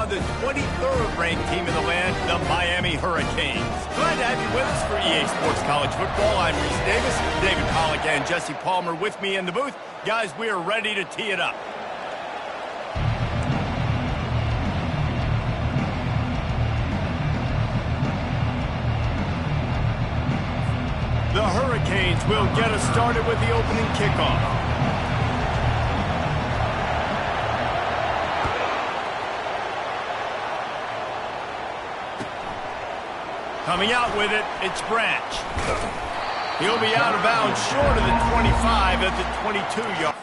on the 23rd ranked team in the land, the Miami Hurricanes. Glad to have you with us for EA Sports College Football. I'm Reese Davis, David Pollack and Jesse Palmer with me in the booth. Guys, we are ready to tee it up. The Hurricanes will get us started with the opening kickoff. Coming out with it, it's Branch. He'll be out of bounds short of the 25 at the 22-yard.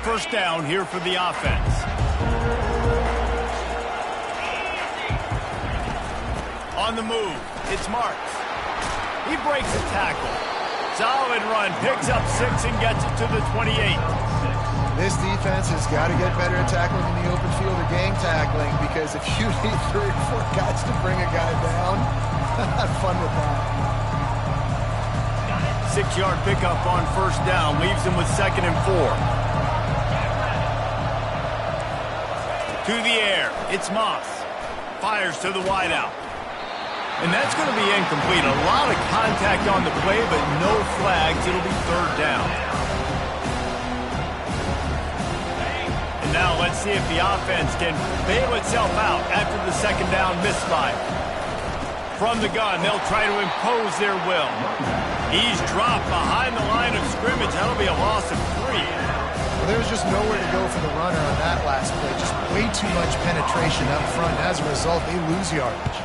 First down here for the offense. On the move, it's Marks. He breaks a tackle. Solid run, picks up 6 and gets it to the 28. This defense has got to get better at tackling in the open field or gang tackling, because if you need 3 or 4 guys to bring a guy down, have fun with that. 6-yard pickup on first down, leaves him with 2nd and 4. To the air, it's Moss. Fires to the wideout. And that's going to be incomplete. A lot of contact on the play, but no flags. It'll be 3rd down. And now let's see if the offense can bail itself out after the 2nd down misfire. From the gun, they'll try to impose their will. He's dropped behind the line of scrimmage. That'll be a loss of 3. Well, there's just nowhere to go for the runner on that last play. Just way too much penetration up front. As a result, they lose yardage.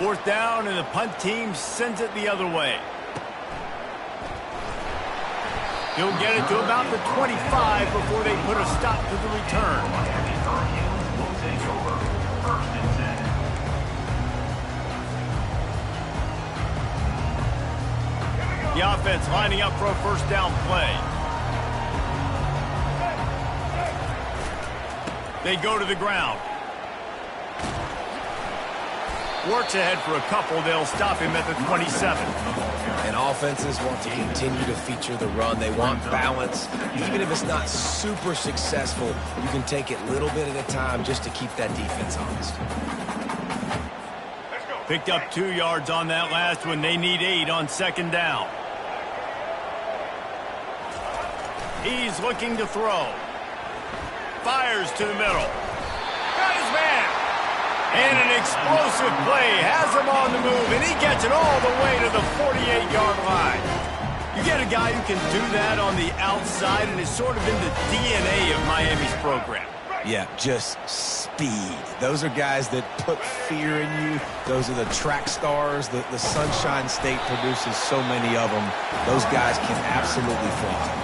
4th down, and the punt team sends it the other way. He'll get it to about the 25 before they put a stop to the return. The offense lining up for a first down play. They go to the ground. Works ahead for a couple. They'll stop him at the 27. And offenses want to continue to feature the run. They want balance. Even if it's not super successful, you can take it little bit at a time just to keep that defense honest. Picked up 2 yards on that last one. They need 8 on 2nd down. He's looking to throw. Fires to the middle. Got his man. And an explosive play has him on the move, and he gets it all the way to the 48-yard line. You get a guy who can do that on the outside, and it's sort of in the DNA of Miami's program. Yeah, just speed. Those are guys that put fear in you. Those are the track stars. The Sunshine State produces so many of them. Those guys can absolutely fly.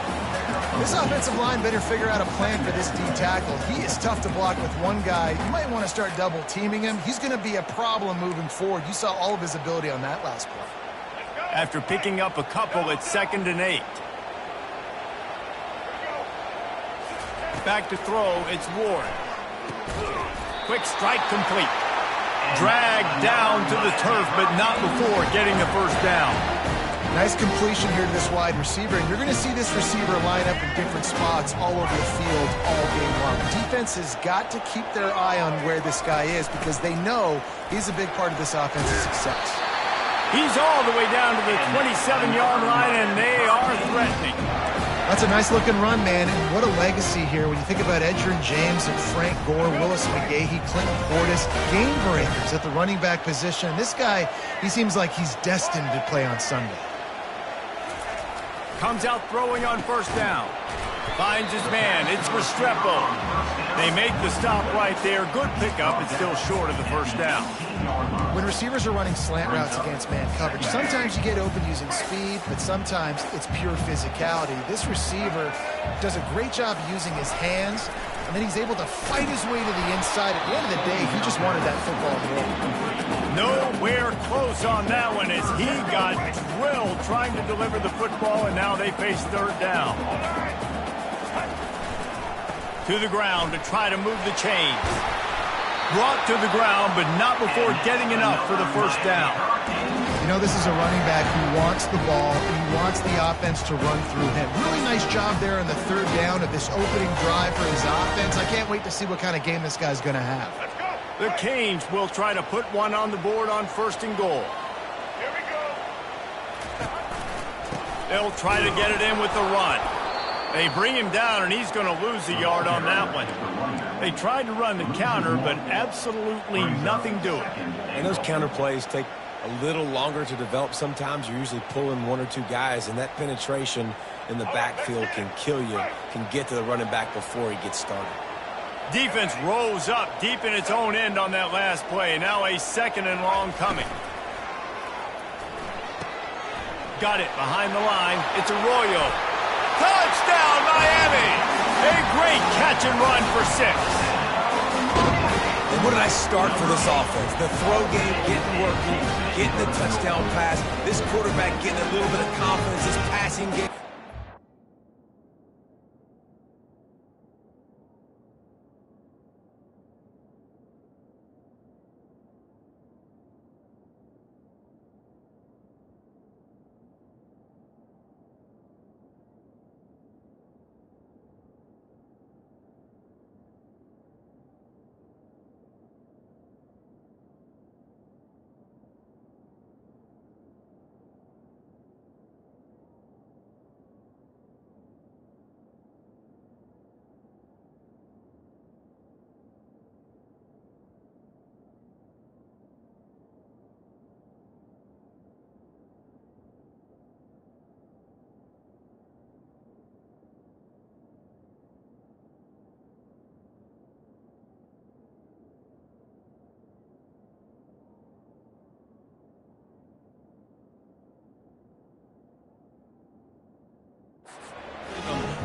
This offensive line better figure out a plan for this D tackle. He is tough to block with one guy. You might want to start double teaming him. He's going to be a problem moving forward. You saw all of his ability on that last play. After picking up a couple, it's 2nd and 8. Back to throw, it's Ward. Quick strike complete. Dragged down to the turf, but not before getting the first down. Nice completion here to this wide receiver, and you're going to see this receiver line up in different spots all over the field all game long. Defense has got to keep their eye on where this guy is, because they know he's a big part of this offensive success. He's all the way down to the 27-yard line, and they are threatening. That's a nice-looking run, man, and what a legacy here when you think about Edgerrin James and Frank Gore, Willis McGahee, Clinton Portis, game breakers at the running back position. This guy, he seems like he's destined to play on Sunday. Comes out throwing on first down. Finds his man. It's Restrepo. They make the stop right there. Good pickup. It's still short of the first down. When receivers are running slant routes against man coverage, sometimes you get open using speed, but sometimes it's pure physicality. This receiver does a great job using his hands, and then he's able to fight his way to the inside. At the end of the day, he just wanted that football more. Nowhere close on that one as he got drilled trying to deliver the football, and now they face third down. To the ground to try to move the chains. Brought to the ground, but not before getting enough for the first down. You know, this is a running back who wants the ball, and he wants the offense to run through him. Really nice job there on the third down of this opening drive for his offense. I can't wait to see what kind of game this guy's going to have. The Canes will try to put one on the board on first and goal. Here we go. They'll try to get it in with the run. They bring him down, and he's going to lose a yard on that one. They tried to run the counter, but absolutely nothing doing. And those counter plays take a little longer to develop. Sometimes you're usually pulling one or two guys, and that penetration in the backfield can kill you, can get to the running back before he gets started. Defense rose up deep in its own end on that last play. Now a second and long coming. Got it behind the line. It's Arroyo. Touchdown, Miami! A great catch and run for 6. And what did I start for this offense? The throw game getting working, getting the touchdown pass. This quarterback getting a little bit of confidence. This passing game.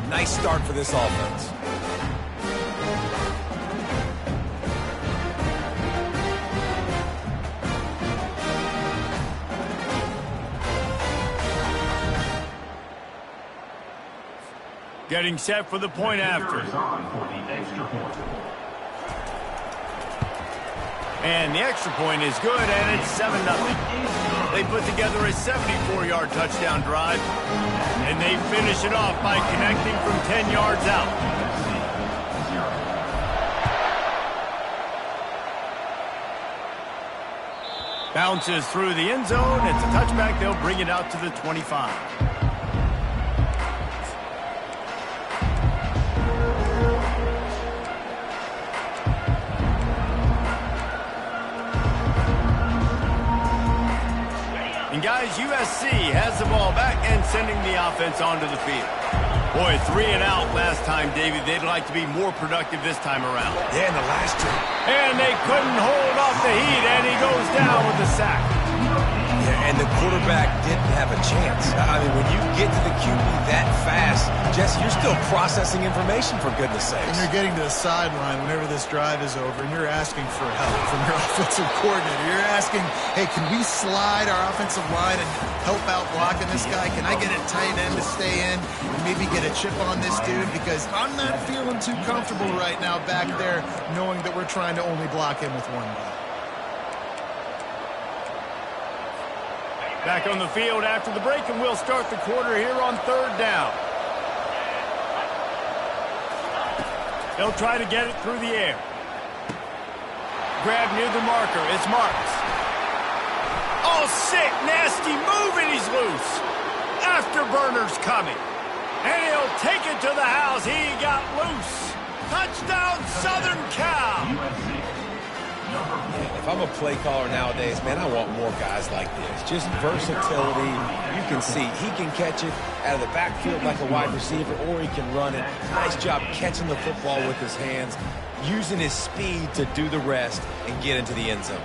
Nice start for this offense. Getting set for the point after. And the extra point is good, and it's 7-0. They put together a 74-yard touchdown drive, and they finish it off by connecting from 10 yards out. Bounces through the end zone. It's a touchback. They'll bring it out to the 25. And guys, USC has the ball back and sending the offense onto the field. Boy, 3 and out last time, David. They'd like to be more productive this time around. Yeah, in the last two. And they couldn't hold off the heat, and he goes down with the sack. Yeah, and the quarterback didn't have a chance. I mean, when you get to the QB that fast, Jesse, you're still processing information, for goodness sakes. And you're getting to the sideline whenever this drive is over, and you're asking for help from your offensive coordinator. You're asking, hey, can we slide our offensive line and help out blocking this guy? Can I get a tight end to stay in and maybe get a chip on this dude? Because I'm not feeling too comfortable right now back there knowing that we're trying to only block him with one guy. Back on the field after the break, and we'll start the quarter here on third down. They'll try to get it through the air. Grab near the marker. It's Marks. Oh, sick, nasty move, and he's loose. Afterburner's coming. And he'll take it to the house. He got loose. Touchdown, Southern Cal. If I'm a play caller nowadays, man, I want more guys like this. Just versatility. You can see he can catch it out of the backfield like a wide receiver, or he can run it. Nice job catching the football with his hands, using his speed to do the rest and get into the end zone.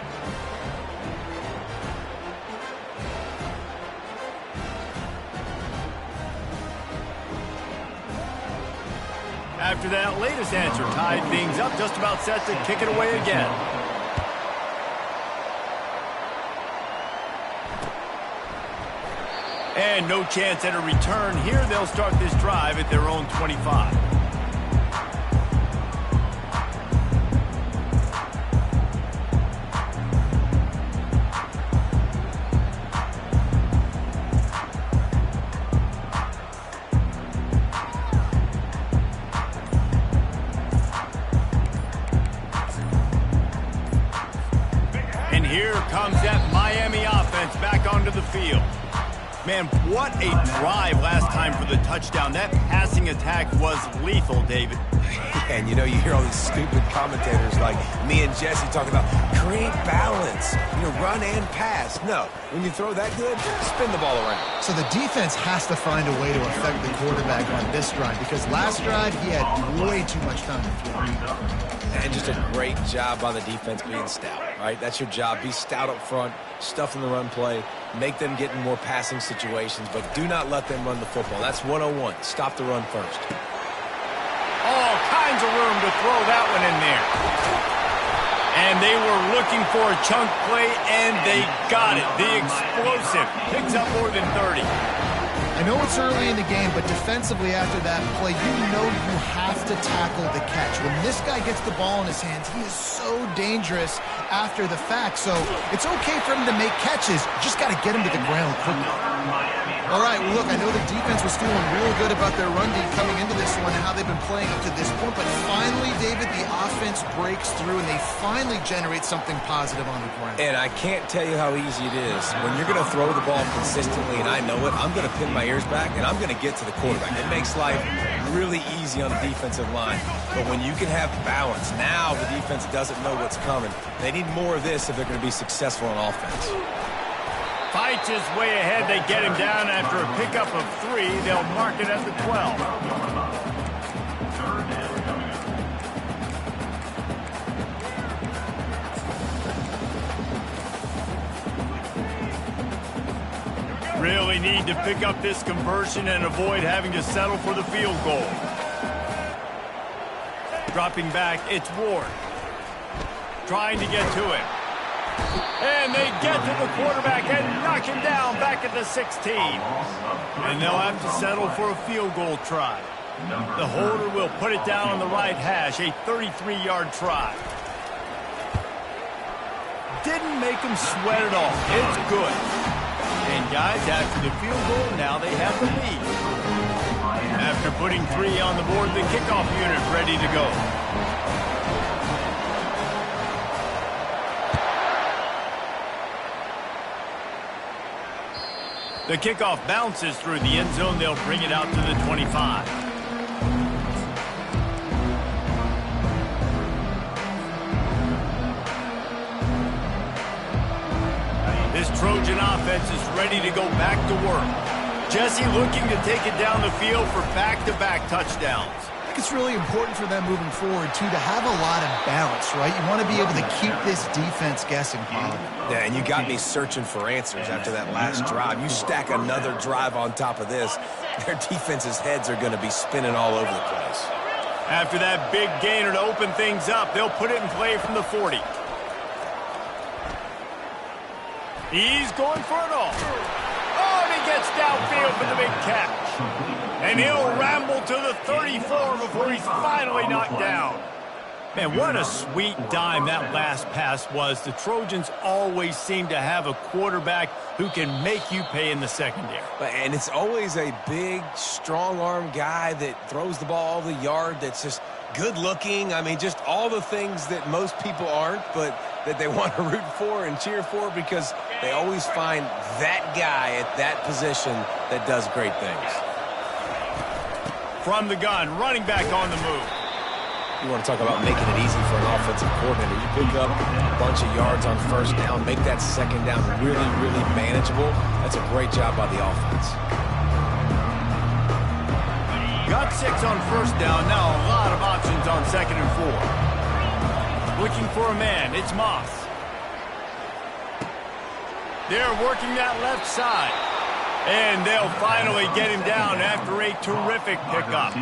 After that latest answer tied things up, just about set to kick it away again. And no chance at a return here. They'll start this drive at their own 25. And here comes that Miami offense back onto the field. Man, what a drive last time for the touchdown. That passing attack was lethal, David. And, you know, you hear all these stupid commentators like me and Jesse talking about create balance, run and pass. No, when you throw that good, spin the ball around. So the defense has to find a way to affect the quarterback on this drive, because last drive he had way too much time to throw. And just a great job by the defense being stout, right? That's your job. Be stout up front, stuff in the run play, make them get in more passing situations, but do not let them run the football. That's 101. Stop the run first. All kinds of room to throw that one in there. And they were looking for a chunk play, and they got it. The explosive picks up more than 30. I know it's early in the game, but defensively after that play, you have to tackle the catch. When this guy gets the ball in his hands, he is so dangerous after the fact. So it's okay for him to make catches. Just got to get him to the ground quickly. All right, well, look, I know the defense was feeling real good about their run D coming into this one and how they've been playing up to this point. But finally, David, the offense breaks through and they finally generate something positive on the ground. And I can't tell you how easy it is. When you're going to throw the ball consistently, and I know it, I'm going to pin my ears back and I'm going to get to the quarterback. It makes life really easy on the defensive line. But when you can have balance, now the defense doesn't know what's coming. They need more of this if they're going to be successful on offense. Fights his way ahead. They get him down after a pickup of 3. They'll mark it at the 12. Really need to pick up this conversion and avoid having to settle for the field goal. Dropping back, it's Ward. Trying to get to it. And they get to the quarterback and knock him down back at the 16. And they'll have to settle for a field goal try. The holder will put it down on the right hash, a 33-yard try. Didn't make him sweat at all. It's good. And guys, after the field goal, now they have the lead. After putting 3 on the board, the kickoff unit ready to go. The kickoff bounces through the end zone. They'll bring it out to the 25. This Trojan offense is ready to go back to work. Jesse looking to take it down the field for back-to-back touchdowns. I think it's really important for them moving forward, too, to have a lot of balance, right? You want to be able to keep this defense guessing, Paul. Yeah, and you got me searching for answers after that last drive. You stack another drive on top of this, their defense's heads are going to be spinning all over the place. After that big gainer to open things up, they'll put it in play from the 40. He's going for it all. Oh, and he gets downfield for the big catch. And he'll ramble to the 34 before he's finally knocked down. Man, what a sweet dime that last pass was. The Trojans always seem to have a quarterback who can make you pay in the secondary. And it's always a big, strong-arm guy that throws the ball all the yard, that's just good-looking. I mean, just all the things that most people aren't, but that they want to root for and cheer for, because they always find that guy at that position that does great things. From the gun, running back on the move. You want to talk about making it easy for an offensive coordinator. You pick up a bunch of yards on first down, make that second down really, really manageable. That's a great job by the offense. Got 6 on first down. Now a lot of options on 2nd and 4. Looking for a man. It's Moss. They're working that left side. And they'll finally get him down after a terrific pickup.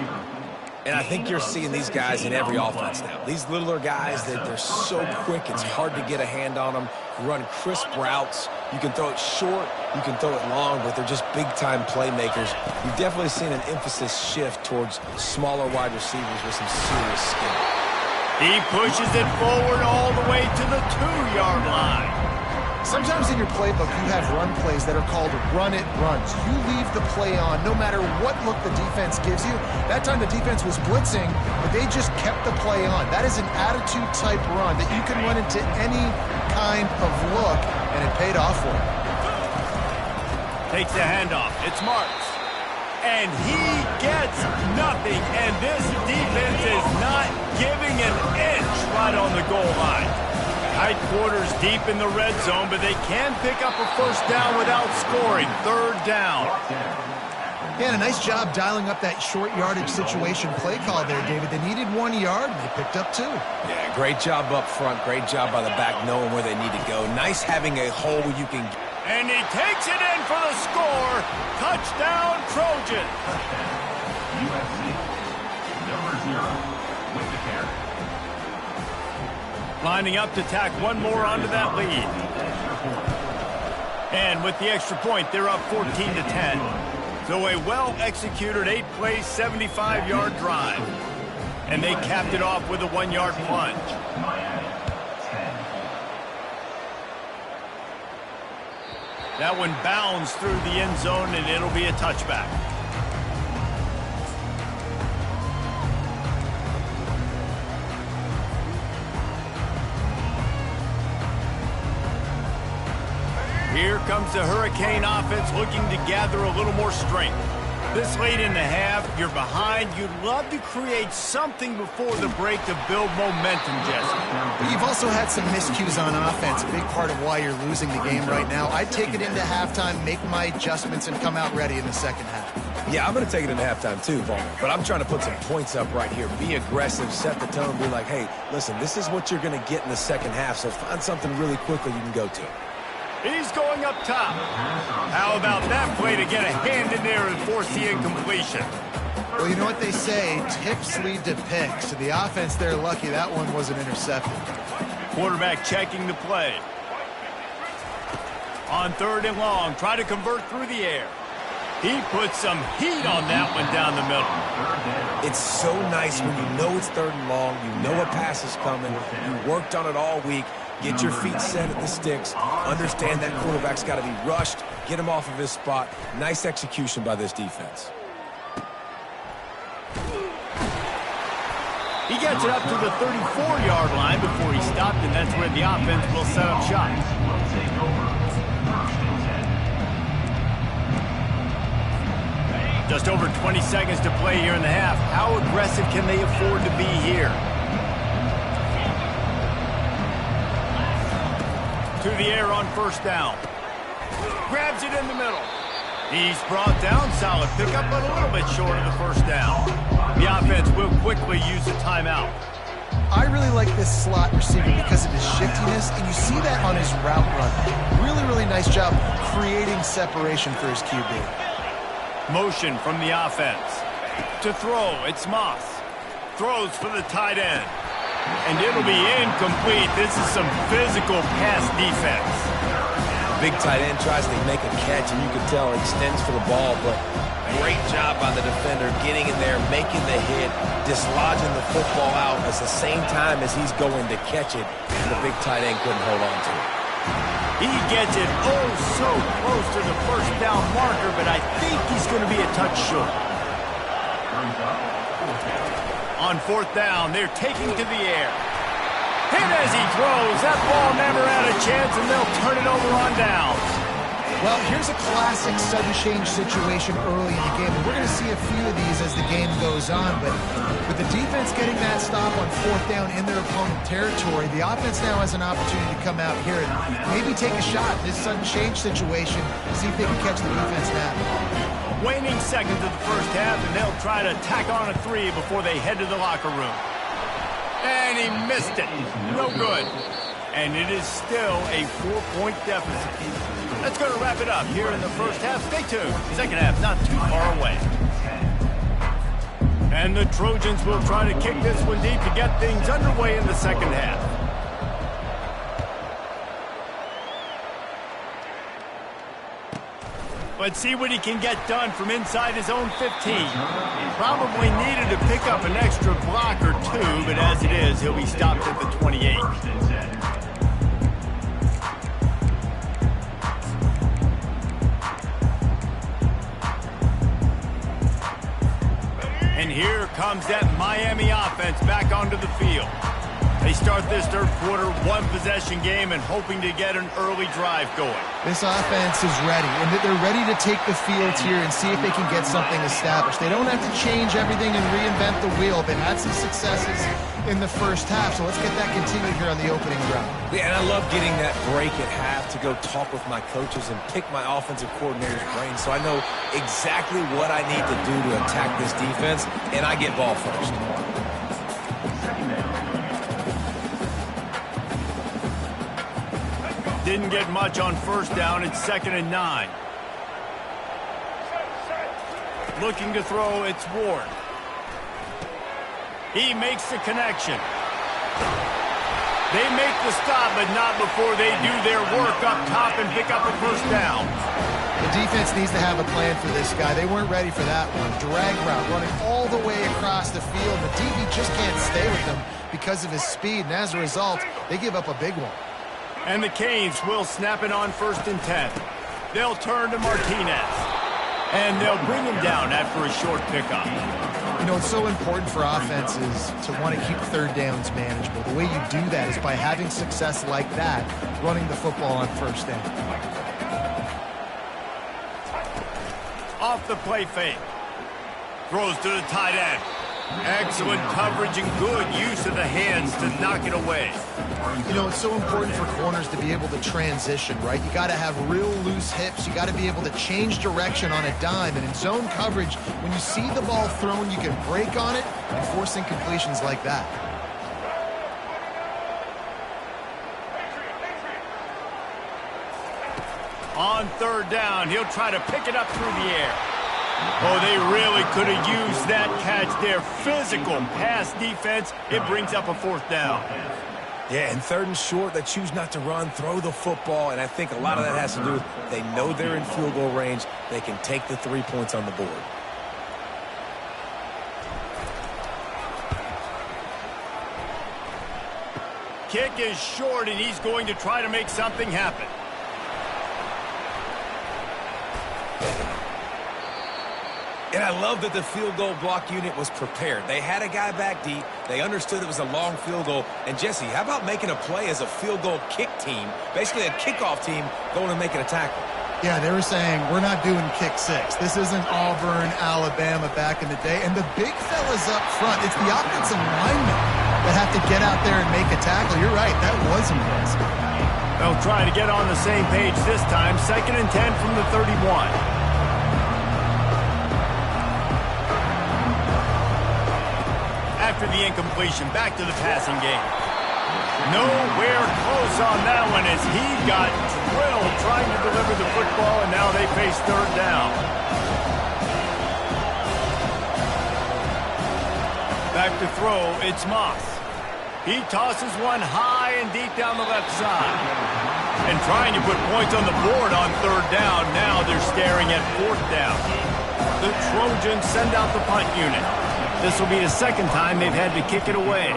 And I think you're seeing these guys in every offense now. These littler guys, they're so quick, it's hard to get a hand on them. Run crisp routes. You can throw it short, you can throw it long, but they're just big-time playmakers. You've definitely seen an emphasis shift towards smaller wide receivers with some serious skill. He pushes it forward all the way to the 2-yard line. Sometimes in your playbook, you have run plays that are called run-it runs. You leave the play on no matter what look the defense gives you. That time the defense was blitzing, but they just kept the play on. That is an attitude-type run that you can run into any kind of look, and it paid off for him. Takes the handoff. It's Marks. And he gets nothing, and this defense is not giving an inch right on the goal line. Tight quarters deep in the red zone, but they can pick up a first down without scoring. 3rd down. Yeah, and a nice job dialing up that short yardage situation play call there, David. They needed 1 yard, and they picked up 2. Yeah, great job up front. Great job by the back knowing where they need to go. Nice having a hole where you can... And he takes it in for the score. Touchdown, Trojan. USC, number 0, with the carry. Lining up to tack one more onto that lead. And with the extra point, they're up 14-10. So a well-executed 8-play, 75-yard drive. And they capped it off with a 1-yard plunge. That one bounds through the end zone, and it'll be a touchback. Here comes the Hurricane offense looking to gather a little more strength. This late in the half, you're behind. You'd love to create something before the break to build momentum, Jesse. You've also had some miscues on offense, a big part of why you're losing the game right now. I'd take it into halftime, make my adjustments, and come out ready in the second half. Yeah, I'm going to take it into halftime too, Vaughn. But I'm trying to put some points up right here. Be aggressive, set the tone, be like, hey, listen, this is what you're going to get in the second half, so find something really quickly you can go to. He's going up top. How about that play to get a hand in there and force the incompletion? Well, you know what they say, tips lead to picks. To the offense, they're lucky that one wasn't intercepted. Quarterback checking the play. On 3rd and long, try to convert through the air. He puts some heat on that one down the middle. It's so nice when you know it's 3rd and long, you know a pass is coming, you worked on it all week, get your feet set at the sticks, understand that quarterback's got to be rushed, get him off of his spot. Nice execution by this defense. He gets it up to the 34-yard line before he stopped, and that's where the offense will set up shop. Just over 20 seconds to play here in the half. How aggressive can they afford to be here? To the air on 1st down. Grabs it in the middle. He's brought down. Solid pickup, but a little bit short of the 1st down. The offense will quickly use a timeout. I really like this slot receiver because of his shiftiness, and you see that on his route run. Really, really nice job creating separation for his QB. Motion from the offense. To throw, it's Moss. Throws for the tight end. And it'll be incomplete. This is some physical pass defense. Big tight end tries to make a catch, and you can tell he extends for the ball, but great job by the defender getting in there, making the hit, dislodging the football out at the same time as he's going to catch it, and the big tight end couldn't hold on to it. He gets it oh so close to the 1st down marker, but I think he's going to be a touch short. On 4th down, they're taking to the air. Hit as he throws. That ball never had a chance, and they'll turn it over on downs. Well, here's a classic sudden change situation early in the game. And we're going to see a few of these as the game goes on. But with the defense getting that stop on 4th down in their opponent territory, the offense now has an opportunity to come out here and maybe take a shot in this sudden change situation, see if they can catch the defense now. Waning seconds of the first half, and they'll try to tack on a 3 before they head to the locker room. And he missed it. No good. And it is still a 4-point deficit. That's going to wrap it up here in the first half. Stay tuned. Second half not too far away. And the Trojans will try to kick this one deep to get things underway in the second half. Let's see what he can get done from inside his own 15. Probably needed to pick up an extra block or 2, but as it is, he'll be stopped at the 28. And here comes that Miami offense back onto the field. They start this third quarter one-possession game and hoping to get an early drive going. This offense is ready, and they're ready to take the field here and see if they can get something established. They don't have to change everything and reinvent the wheel. They've had some successes in the first half, so let's get that continued here on the opening drive. Yeah, and I love getting that break at half to go talk with my coaches and pick my offensive coordinator's brain so I know exactly what I need to do to attack this defense, and I get ball first. Didn't get much on first down. It's 2nd and 9. Looking to throw, it's Ward. He makes the connection. They make the stop, but not before they do their work up top and pick up a first down. The defense needs to have a plan for this guy. They weren't ready for that one. Drag route running all the way across the field. The DB just can't stay with them because of his speed, and as a result, they give up a big one. And the Canes will snap it on 1st and 10. They'll turn to Martinez. And they'll bring him down after a short pickup. You know, it's so important for offenses to want to keep third downs manageable. The way you do that is by having success like that, running the football on 1st down. Off the play fake. Throws to the tight end. Excellent coverage and good use of the hands to knock it away. You know, it's so important for corners to be able to transition, right? You got to have real loose hips. You got to be able to change direction on a dime. And in zone coverage, when you see the ball thrown, you can break on it and force incompletions like that. On 3rd down, he'll try to pick it up through the air. Oh, they really could have used that catch there. Physical pass defense. It brings up a 4th down. Yeah, and 3rd and short, they choose not to run, throw the football, and I think a lot of that has to do with they know they're in field goal range. They can take the 3 points on the board. Kick is short, and he's going to try to make something happen. And I love that the field goal block unit was prepared. They had a guy back deep. They understood it was a long field goal. And, Jesse, how about making a play as a field goal kick team, basically a kickoff team going and making a tackle? Yeah, they were saying, we're not doing kick 6. This isn't Auburn, Alabama back in the day. And the big fellas up front, it's the offensive linemen that have to get out there and make a tackle. You're right, that was impressive. They'll try to get on the same page this time. 2nd and 10 from the 31. After the incompletion, back to the passing game. Nowhere close on that one as he got drilled trying to deliver the football, and now they face 3rd down. Back to throw, it's Moss. He tosses one high and deep down the left side. And trying to put points on the board on 3rd down, now they're staring at 4th down. The Trojans send out the punt unit. This will be the 2nd time they've had to kick it away.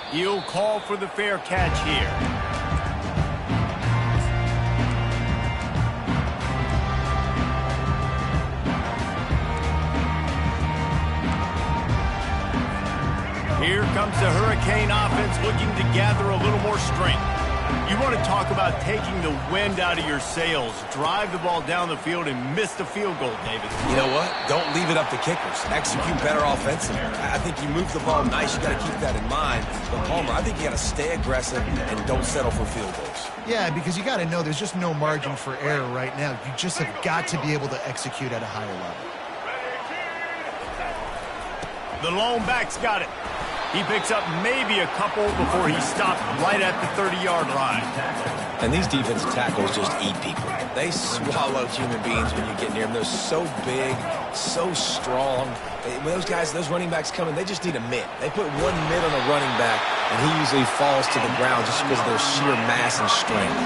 He'll call for the fair catch here. Here comes the Hurricane offense looking to gather a little more strength. You want to talk about taking the wind out of your sails. Drive the ball down the field and miss the field goal, David. You know what? Don't leave it up to kickers. Execute better offensively. I think you move the ball nice. You got to keep that in mind. But Palmer, I think you got to stay aggressive and don't settle for field goals. Yeah, because you got to know there's just no margin for error right now. You just have got to be able to execute at a higher level. The lone back's got it. He picks up maybe a couple before he stopped right at the 30-yard line. And these defensive tackles just eat people. They swallow human beings when you get near them. They're so big, so strong. When those guys, those running backs come in, they just need a mid. They put one mid on a running back, and he usually falls to the ground just because of their sheer mass and strength.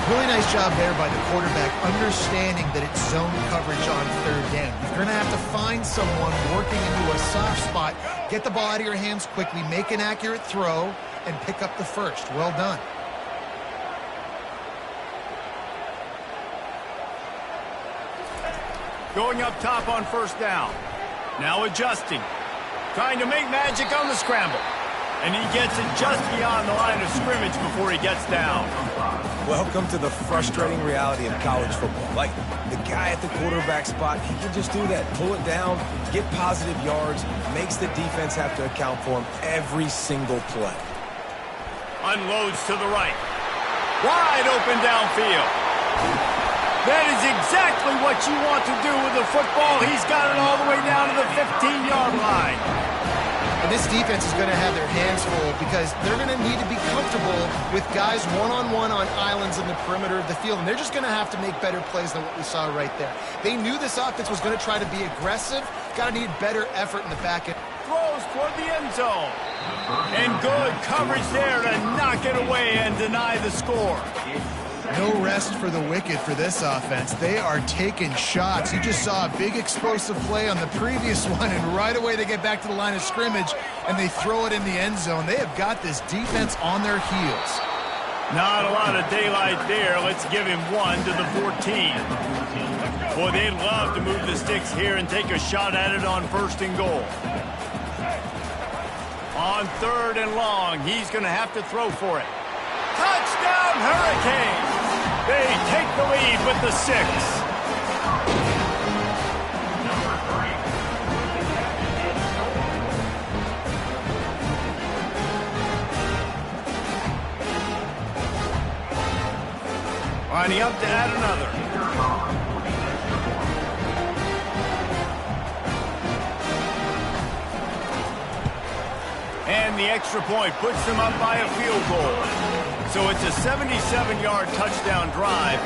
Really nice job there by the quarterback, understanding that it's zone coverage on third down. You're going to have to find someone working into a soft spot, get the ball out of your hands quickly, make an accurate throw, and pick up the first. Well done. Going up top on first down. Now adjusting. Trying to make magic on the scramble. And he gets it just beyond the line of scrimmage before he gets down. Welcome to the frustrating reality of college football. Like, the guy at the quarterback spot, he can just do that. Pull it down, get positive yards, makes the defense have to account for him every single play. Unloads to the right. Wide open downfield. That is exactly what you want to do with the football. He's got it all the way down to the 15-yard line. And this defense is going to have their hands full because they're going to need to be comfortable with guys one-on-one on islands in the perimeter of the field. And they're just going to have to make better plays than what we saw right there. They knew this offense was going to try to be aggressive. Got to need better effort in the back end. Throws toward the end zone. And good coverage there to knock it away and deny the score. No rest for the wicked for this offense. They are taking shots. You just saw a big explosive play on the previous one, and right away they get back to the line of scrimmage, and they throw it in the end zone. They have got this defense on their heels. Not a lot of daylight there. Let's give him one to the 14. Boy, they'd love to move the sticks here and take a shot at it on first and goal. On third and long, he's going to have to throw for it. Touchdown, Hurricanes! They take the lead with the 6. Lining up to add another. And the extra point puts them up by a field goal. So it's a 77-yard touchdown drive,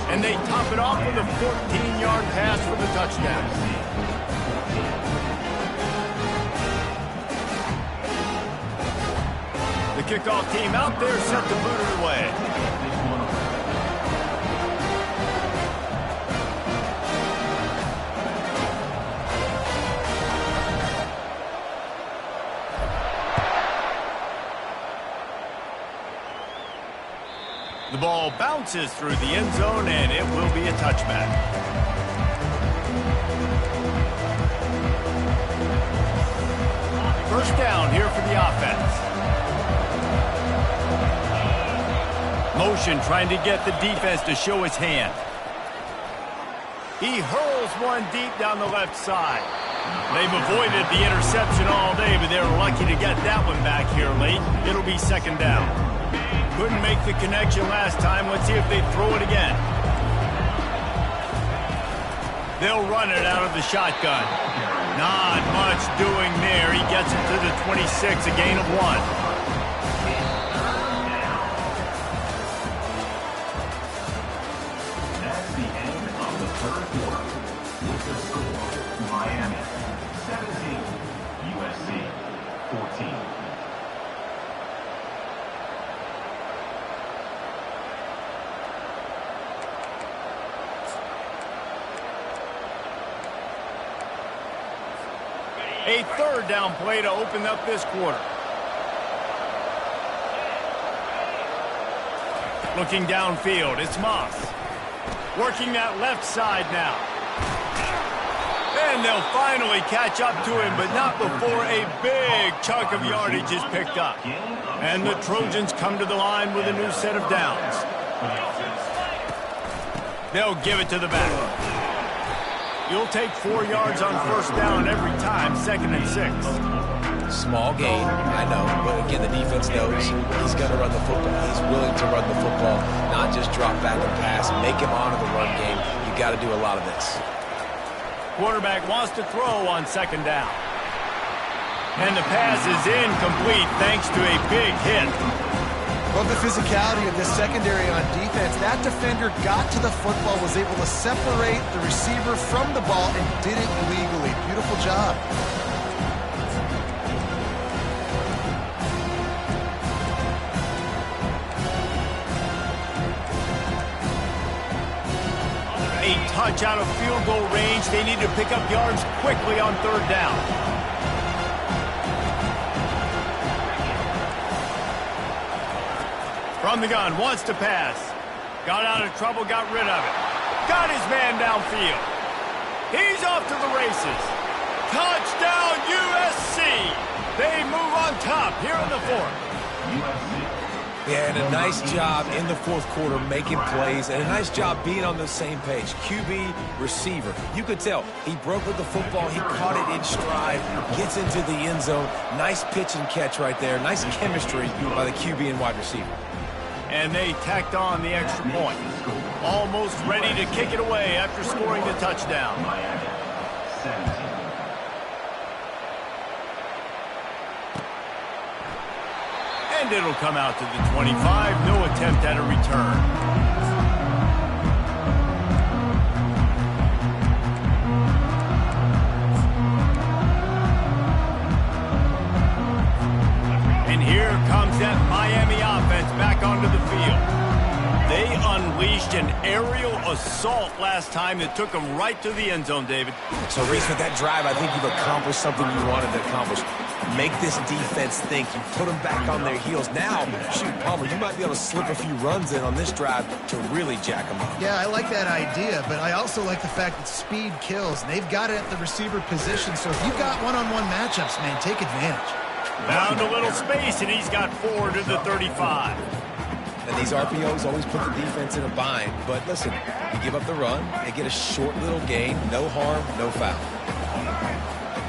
and they top it off with a 14-yard pass for the touchdown. The kickoff team out there set to boot it away. The ball bounces through the end zone, and it will be a touchback. First down here for the offense. Motion trying to get the defense to show his hand. He hurls one deep down the left side. They've avoided the interception all day, but they're lucky to get that one back here late. It'll be second down. Couldn't make the connection last time. Let's see if they throw it again. They'll run it out of the shotgun. Not much doing there. He gets it to the 26, a gain of 1. That's the end of the third quarter. With the score, Miami 17, USC 14. A third down play to open up this quarter. Looking downfield, it's Moss. Working that left side now. And they'll finally catch up to him, but not before a big chunk of yardage is picked up. And the Trojans come to the line with a new set of downs. They'll give it to the back. You'll take 4 yards on first down every time, 2nd and 6. Small gain, I know, but again, the defense knows he's going to run the football. He's willing to run the football, not just drop back and pass, make him honor the run game. You got to do a lot of this. Quarterback wants to throw on 2nd down. And the pass is incomplete thanks to a big hit. Love the physicality of this secondary on defense. That defender got to the football, was able to separate the receiver from the ball, and did it legally. Beautiful job. A touch out of field goal range. They need to pick up yards quickly on 3rd down. From the gun, wants to pass. Got out of trouble, got rid of it. Got his man downfield. He's off to the races. Touchdown, USC. They move on top here in the 4th. Yeah, and a nice job in the 4th quarter making plays, and a nice job being on the same page. QB, receiver. You could tell he broke with the football. He caught it in stride, gets into the end zone. Nice pitch and catch right there. Nice chemistry by the QB and wide receiver. And they tacked on the extra point. Almost ready to kick it away after scoring the touchdown. And it'll come out to the 25. No attempt at a return. And here comes that Miami offense back onto the field. They unleashed an aerial assault last time that took them right to the end zone, David. So, Reese, with that drive, I think you've accomplished something you wanted to accomplish. Make this defense think. You put them back on their heels. Now, shoot, Palmer, you might be able to slip a few runs in on this drive to really jack them up. Yeah, I like that idea, but I also like the fact that speed kills. They've got it at the receiver position, so if you've got one-on-one matchups, man, take advantage. Found a little space, and he's got 4 to the 35. And these RPOs always put the defense in a bind. But listen, you give up the run, they get a short little gain, no harm, no foul.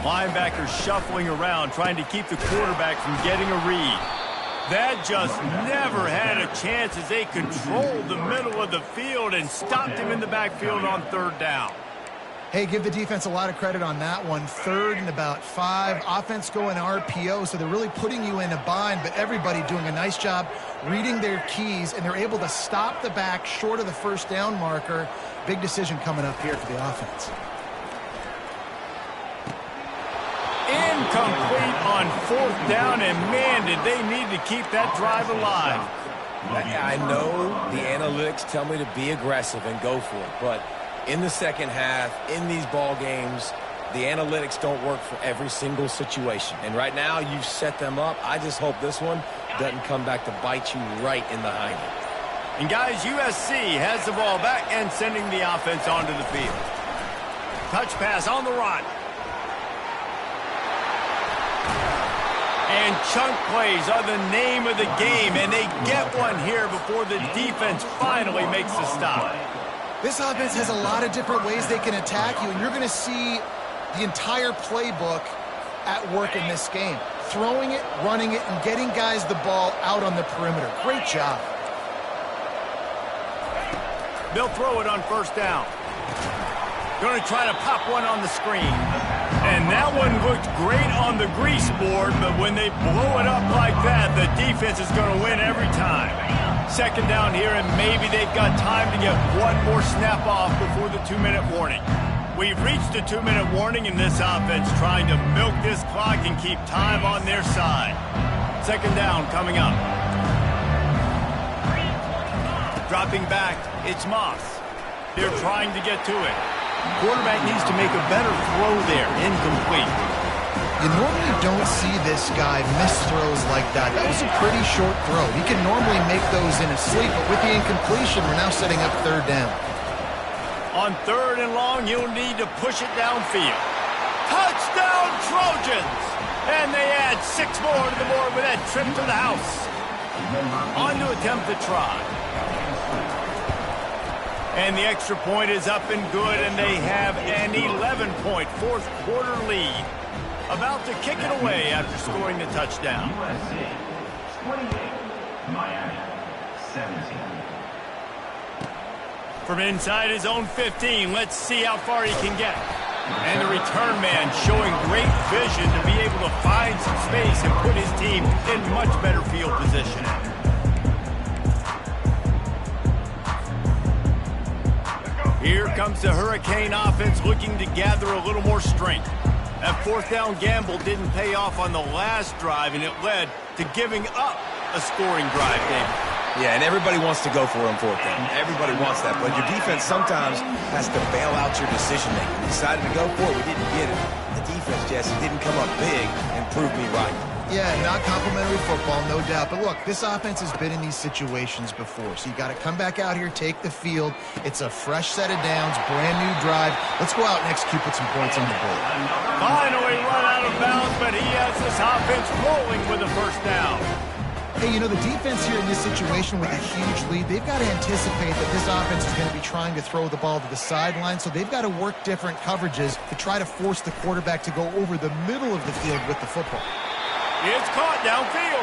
Linebackers shuffling around, trying to keep the quarterback from getting a read. That just never had a chance as they controlled the middle of the field and stopped him in the backfield on 3rd down. Hey, give the defense a lot of credit on that one. 3rd and about 5. Offense going RPO, so they're really putting you in a bind, but everybody doing a nice job reading their keys, and they're able to stop the back short of the 1st down marker. Big decision coming up here for the offense. Incomplete on 4th down, and man, did they need to keep that drive alive. I know the analytics tell me to be aggressive and go for it, but in the second half, in these ball games, the analytics don't work for every single situation. And right now, you've set them up. I just hope this one doesn't come back to bite you right in the hind end. And guys, USC has the ball back and sending the offense onto the field. Touch pass on the run. And chunk plays are the name of the game, and they get one here before the defense finally makes the stop. This offense has a lot of different ways they can attack you, and you're going to see the entire playbook at work in this game. Throwing it, running it, and getting guys the ball out on the perimeter. Great job. They'll throw it on 1st down. Going to try to pop one on the screen. And that one looked great on the grease board, but when they blow it up like that, the defense is going to win every time. 2nd down here, and maybe they've got time to get one more snap off before the 2-minute warning. We've reached the 2-minute warning, and this offense trying to milk this clock and keep time on their side. 2nd down coming up. Dropping back, it's Moss. They're trying to get to it. Quarterback needs to make a better throw there, incomplete. You normally don't see this guy miss throws like that. That was a pretty short throw. He can normally make those in his sleep, but with the incompletion, we're now setting up 3rd down. On 3rd and long, you'll need to push it downfield. conversions. And they add 6 more to the board with that trip to the house. On to attempt the try. And the extra point is up and good, and they have an 11-point fourth quarter lead. About to kick it away after scoring the touchdown. USC 28, Miami 17. From inside his own 15, let's see how far he can get. And the return man showing great vision to be able to find some space and put his team in much better field position. Here comes the Hurricane offense looking to gather a little more strength. That fourth down gamble didn't pay off on the last drive, and it led to giving up a scoring drive, David. Yeah, and everybody wants to go for it on fourth down. Everybody wants that, but your defense sometimes has to bail out your decision-making. We decided to go for it. We didn't get it. The defense, Jesse, didn't come up big and prove me right. Yeah, not complimentary football, no doubt. But look, this offense has been in these situations before. So you got to come back out here, take the field. It's a fresh set of downs, brand new drive. Let's go out and execute, put some points on the board. Finally run out of bounds, but he has this offense rolling with a first down. Hey, you know, the defense here in this situation with a huge lead, they've got to anticipate that this offense is going to be trying to throw the ball to the sideline, so they've got to work different coverages to try to force the quarterback to go over the middle of the field with the football. It's caught downfield.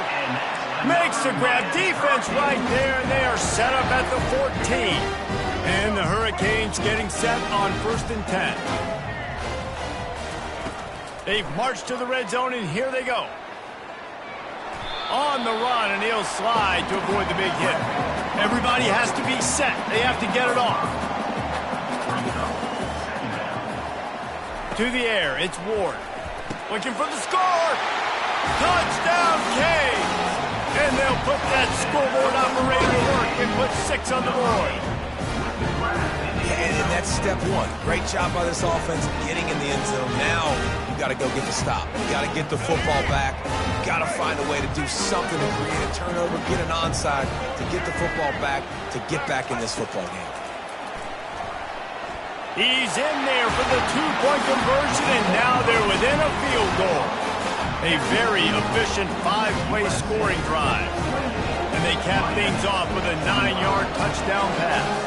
Makes the grab, defense right there, and they are set up at the 14. And the Hurricanes getting set on 1st and 10. They've marched to the red zone, and here they go. On the run, and he'll slide to avoid the big hit. Everybody has to be set. They have to get it off. To the air, it's Ward. Looking for the score. Touchdown, Canes. And they'll put that scoreboard operator to work and put 6 on the board. And that's step one. Great job by this offense getting in the end zone. Now you got to go get the stop. You got to get the football back. You got to find a way to do something to create a turnover, get an onside, to get the football back, to get back in this football game. He's in there for the 2-point conversion, and now they're within a field goal. A very efficient 5-play scoring drive. And they cap things off with a 9-yard touchdown pass.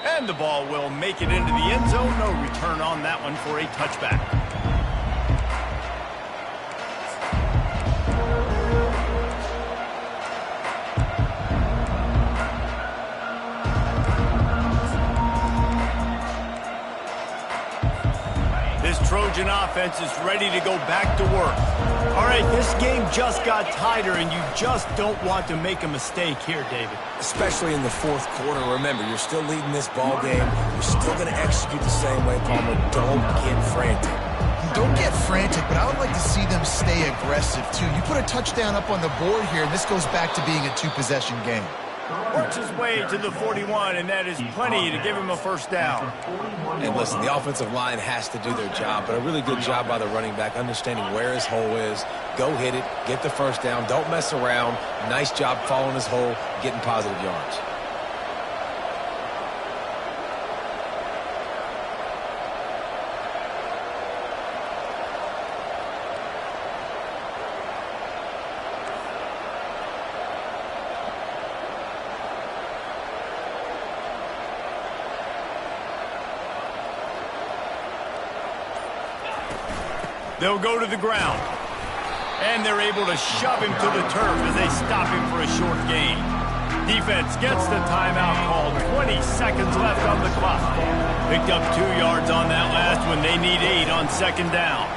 And the ball will make it into the end zone. No return on that one for a touchback. This Trojan offense is ready to go back to work. All right, this game just got tighter, and you just don't want to make a mistake here, David. Especially in the fourth quarter. Remember, you're still leading this ball game. You're still going to execute the same way, Palmer. Don't get frantic. Don't get frantic, but I would like to see them stay aggressive, too. You put a touchdown up on the board here, and this goes back to being a 2-possession game. Works his way to the 41, and that is plenty to give him a first down. And listen, the offensive line has to do their job, but a really good job by the running back, understanding where his hole is. Go hit it, get the first down, don't mess around. Nice job following his hole, getting positive yards. They'll go to the ground. And they're able to shove him to the turf as they stop him for a short gain. Defense gets the timeout called. 20 seconds left on the clock. Picked up 2 yards on that last one. They need 8 on 2nd down.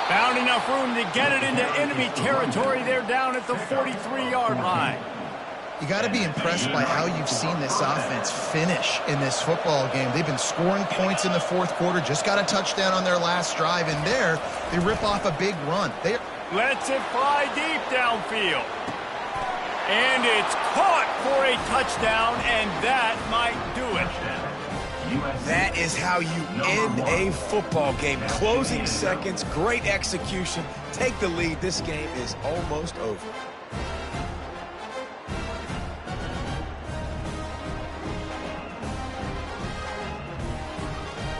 Found enough room to get it into enemy territory. They're down at the 43-yard line. You got to be impressed by how you've seen this offense finish in this football game. They've been scoring points in the fourth quarter, just got a touchdown on their last drive, and there they rip off a big run. Lets it fly deep downfield. And it's caught for a touchdown, and that might do it. That is how you end a football game. Closing seconds, great execution. Take the lead. This game is almost over.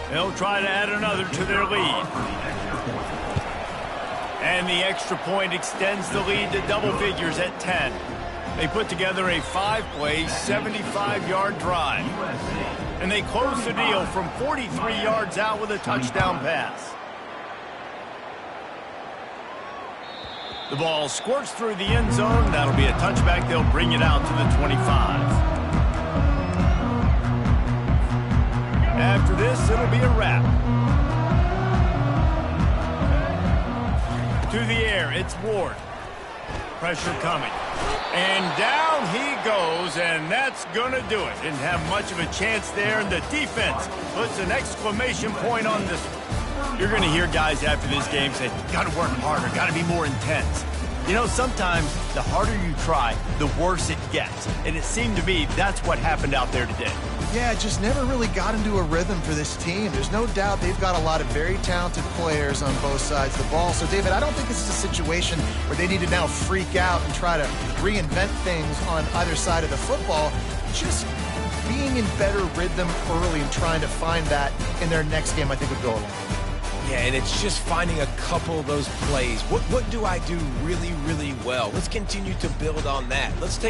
They'll try to add another to their lead. And the extra point extends the lead to double figures at 10. They put together a 5-play, 75-yard drive. And they close the deal from 43 yards out with a touchdown pass. The ball squirts through the end zone. That'll be a touchback. They'll bring it out to the 25. After this, it'll be a wrap. To the air, it's Ward. Pressure coming. And down he goes, and that's going to do it. Didn't have much of a chance there, and the defense puts an exclamation point on this one. You're going to hear guys after this game say, got to work harder, got to be more intense. You know, sometimes the harder you try, the worse it gets. And it seemed to me that's what happened out there today. Yeah, just never really got into a rhythm for this team. There's no doubt they've got a lot of very talented players on both sides of the ball. So, David, I don't think this is a situation where they need to now freak out and try to reinvent things on either side of the football. Just being in better rhythm early and trying to find that in their next game, I think, would go a long way. Yeah, and it's just finding a couple of those plays. What do I do really, really well? Let's continue to build on that. Let's take